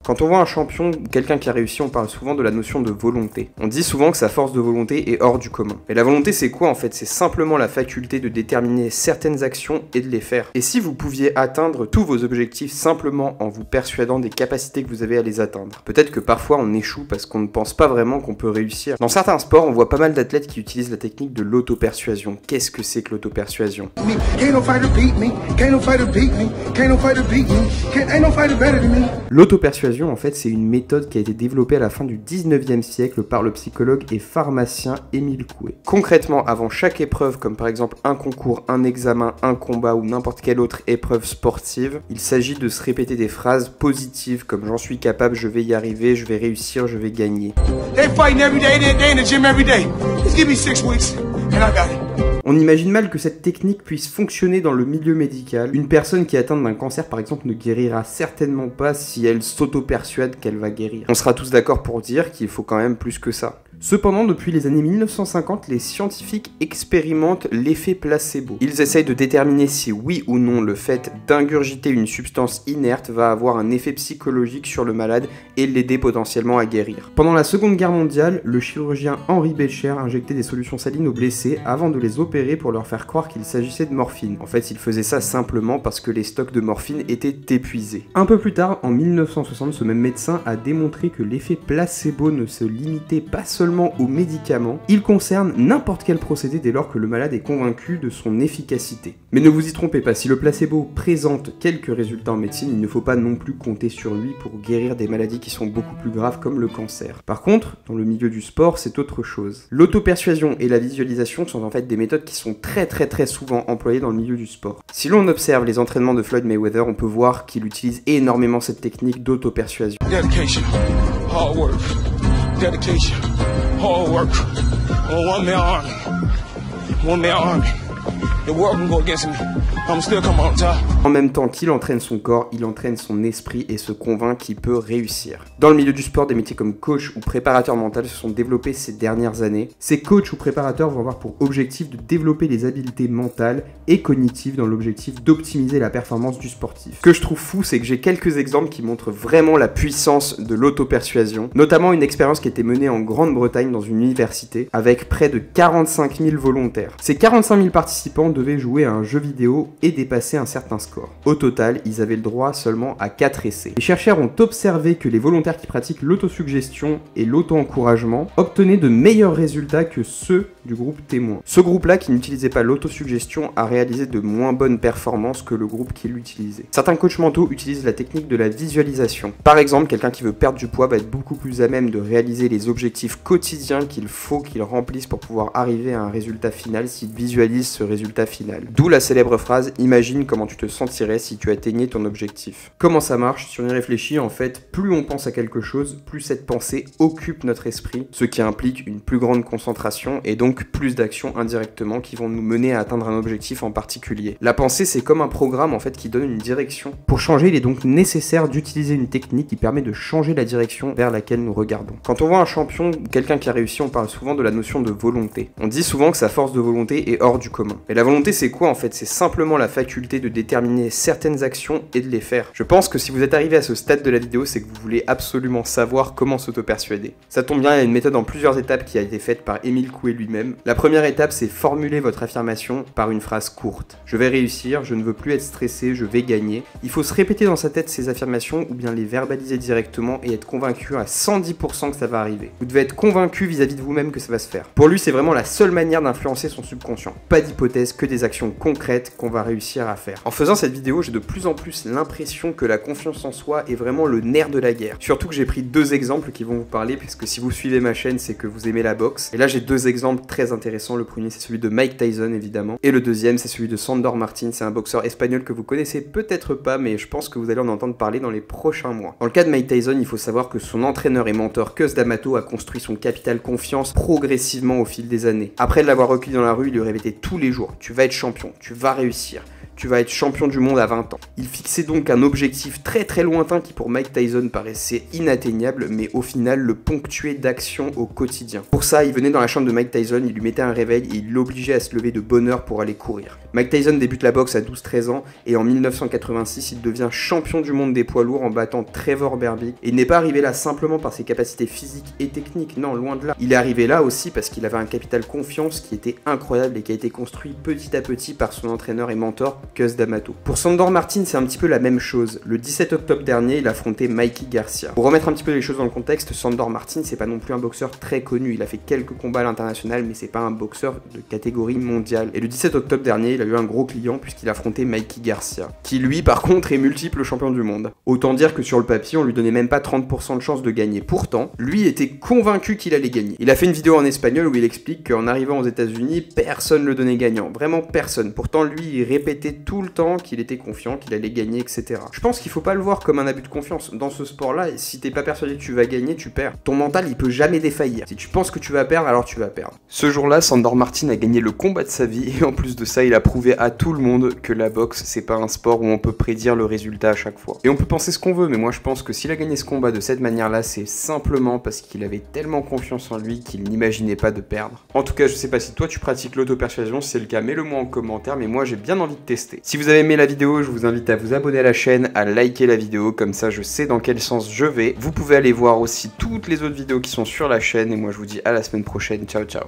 Quand on voit un champion ou quelqu'un qui a réussi, on parle souvent de la notion de volonté. On dit souvent que sa force de volonté est hors du commun. Mais la volonté, c'est quoi en fait? C'est simplement la faculté de déterminer certaines actions et de les faire. Et si vous pouviez atteindre tous vos objectifs simplement en vous persuadant des capacités que vous avez à les atteindre? Peut-être que parfois on échoue parce qu'on ne pense pas vraiment qu'on peut réussir. Dans certains sports, on voit pas mal d'athlètes qui utilisent la technique de l'auto-persuasion. Qu'est-ce que c'est que l'auto-persuasion? L'auto-persuasion, en fait, c'est une méthode qui a été développée à la fin du 19e siècle par le psychologue et pharmacien Émile Coué. Concrètement, avant chaque épreuve, comme par exemple un concours, un examen, un combat ou n'importe quelle autre épreuve sportive, il s'agit de se répéter des phrases positives comme j'en suis capable, je vais y arriver, je vais réussir, je vais gagner. On imagine mal que cette technique puisse fonctionner dans le milieu médical. Une personne qui est atteinte d'un cancer, par exemple, ne guérira certainement pas si elle s'auto-persuade qu'elle va guérir. On sera tous d'accord pour dire qu'il faut quand même plus que ça. Cependant, depuis les années 1950, les scientifiques expérimentent l'effet placebo. Ils essayent de déterminer si oui ou non le fait d'ingurgiter une substance inerte va avoir un effet psychologique sur le malade et l'aider potentiellement à guérir. Pendant la Seconde Guerre mondiale, le chirurgien Henri Becher injectait des solutions salines aux blessés avant de les opérer pour leur faire croire qu'il s'agissait de morphine. En fait, il faisait ça simplement parce que les stocks de morphine étaient épuisés. Un peu plus tard, en 1960, ce même médecin a démontré que l'effet placebo ne se limitait pas seulement aux médicaments, il concerne n'importe quel procédé dès lors que le malade est convaincu de son efficacité. Mais ne vous y trompez pas, si le placebo présente quelques résultats en médecine, il ne faut pas non plus compter sur lui pour guérir des maladies qui sont beaucoup plus graves comme le cancer. Par contre, dans le milieu du sport, c'est autre chose. L'auto-persuasion et la visualisation sont en fait des méthodes qui sont très souvent employées dans le milieu du sport. Si l'on observe les entraînements de Floyd Mayweather, on peut voir qu'il utilise énormément cette technique d'auto-persuasion. Dedication, hard work, dedication, hard work, one man army, one man army. The world can go against me, I'm still come on top. En même temps qu'il entraîne son corps, il entraîne son esprit et se convainc qu'il peut réussir. Dans le milieu du sport, des métiers comme coach ou préparateur mental se sont développés ces dernières années. Ces coachs ou préparateurs vont avoir pour objectif de développer les habiletés mentales et cognitives dans l'objectif d'optimiser la performance du sportif. Ce que je trouve fou, c'est que j'ai quelques exemples qui montrent vraiment la puissance de l'auto-persuasion, notamment une expérience qui a été menée en Grande-Bretagne dans une université avec près de 45 000 volontaires. Ces 45 000 participants devaient jouer à un jeu vidéo et dépasser un certain score. Au total, ils avaient le droit seulement à 4 essais. Les chercheurs ont observé que les volontaires qui pratiquent l'autosuggestion et l'auto-encouragement obtenaient de meilleurs résultats que ceux du groupe témoin. Ce groupe-là, qui n'utilisait pas l'autosuggestion, a réalisé de moins bonnes performances que le groupe qui l'utilisait. Certains coachs mentaux utilisent la technique de la visualisation. Par exemple, quelqu'un qui veut perdre du poids va être beaucoup plus à même de réaliser les objectifs quotidiens qu'il faut qu'il remplisse pour pouvoir arriver à un résultat final s'il visualise ce résultat final. D'où la célèbre phrase « Imagine comment tu te sentirais si tu atteignais ton objectif ». Comment ça marche? Si on y réfléchit, en fait, plus on pense à quelque chose, plus cette pensée occupe notre esprit, ce qui implique une plus grande concentration et donc plus d'actions indirectement qui vont nous mener à atteindre un objectif en particulier. La pensée, c'est comme un programme en fait qui donne une direction. Pour changer, il est donc nécessaire d'utiliser une technique qui permet de changer la direction vers laquelle nous regardons. Quand on voit un champion ou quelqu'un qui a réussi, on parle souvent de la notion de volonté. On dit souvent que sa force de volonté est hors du commun. Mais la volonté, c'est quoi en fait? C'est simplement la faculté de déterminer certaines actions et de les faire. Je pense que si vous êtes arrivé à ce stade de la vidéo, c'est que vous voulez absolument savoir comment s'auto-persuader. Ça tombe bien, il y a une méthode en plusieurs étapes qui a été faite par Émile Coué lui-même. La première étape, c'est formuler votre affirmation par une phrase courte. Je vais réussir, je ne veux plus être stressé, je vais gagner. Il faut se répéter dans sa tête ces affirmations ou bien les verbaliser directement et être convaincu à 110% que ça va arriver. Vous devez être convaincu vis-à-vis de vous-même que ça va se faire. Pour lui, c'est vraiment la seule manière d'influencer son subconscient. Pas d'hypothèse, que des actions concrètes qu'on va réussir à faire. En faisant cette vidéo, j'ai de plus en plus l'impression que la confiance en soi est vraiment le nerf de la guerre. Surtout que j'ai pris deux exemples qui vont vous parler, puisque si vous suivez ma chaîne, c'est que vous aimez la boxe. Et là, j'ai deux exemples très intéressant. Le premier, c'est celui de Mike Tyson, évidemment. Et le deuxième, c'est celui de Sandor Martin. C'est un boxeur espagnol que vous connaissez peut-être pas, mais je pense que vous allez en entendre parler dans les prochains mois. Dans le cas de Mike Tyson, il faut savoir que son entraîneur et mentor, Cus D'Amato, a construit son capital confiance progressivement au fil des années. Après l'avoir recueilli dans la rue, il lui répétait tous les jours: tu vas être champion, tu vas réussir. tu vas être champion du monde à 20 ans. Il fixait donc un objectif très lointain qui pour Mike Tyson paraissait inatteignable, mais au final le ponctuait d'actions au quotidien. Pour ça, il venait dans la chambre de Mike Tyson, il lui mettait un réveil et il l'obligeait à se lever de bonne heure pour aller courir. Mike Tyson débute la boxe à 12-13 ans et en 1986, il devient champion du monde des poids lourds en battant Trevor Berbick. Et il n'est pas arrivé là simplement par ses capacités physiques et techniques, non, loin de là. Il est arrivé là aussi parce qu'il avait un capital confiance qui était incroyable et qui a été construit petit à petit par son entraîneur et mentor, Cus D'Amato. Pour Sandor Martin, c'est un petit peu la même chose. Le 17 octobre dernier, il affrontait Mikey Garcia. Pour remettre un petit peu les choses dans le contexte, Sandor Martin, c'est pas non plus un boxeur très connu. Il a fait quelques combats à l'international, mais c'est pas un boxeur de catégorie mondiale. Et le 17 octobre dernier, il a eu un gros client puisqu'il affrontait Mikey Garcia, qui lui, par contre, est multiple champion du monde. Autant dire que sur le papier, on lui donnait même pas 30% de chance de gagner. Pourtant, lui était convaincu qu'il allait gagner. Il a fait une vidéo en espagnol où il explique qu'en arrivant aux États-Unis, personne le donnait gagnant. Vraiment personne. Pourtant, lui, il répétait tout le temps qu'il était confiant, qu'il allait gagner, etc. Je pense qu'il faut pas le voir comme un abus de confiance. Dans ce sport-là, si t'es pas persuadé que tu vas gagner, tu perds. Ton mental, il peut jamais défaillir. Si tu penses que tu vas perdre, alors tu vas perdre. Ce jour-là, Sandor Martin a gagné le combat de sa vie et en plus de ça, il a prouvé à tout le monde que la boxe, c'est pas un sport où on peut prédire le résultat à chaque fois. Et on peut penser ce qu'on veut, mais moi je pense que s'il a gagné ce combat de cette manière-là, c'est simplement parce qu'il avait tellement confiance en lui qu'il n'imaginait pas de perdre. En tout cas, je sais pas si toi tu pratiques l'auto-persuasion, si c'est le cas, mets-le moi en commentaire, mais moi j'ai bien envie de tester. Si vous avez aimé la vidéo, je vous invite à vous abonner à la chaîne, à liker la vidéo, comme ça je sais dans quel sens je vais. Vous pouvez aller voir aussi toutes les autres vidéos qui sont sur la chaîne, et moi je vous dis à la semaine prochaine, ciao ciao.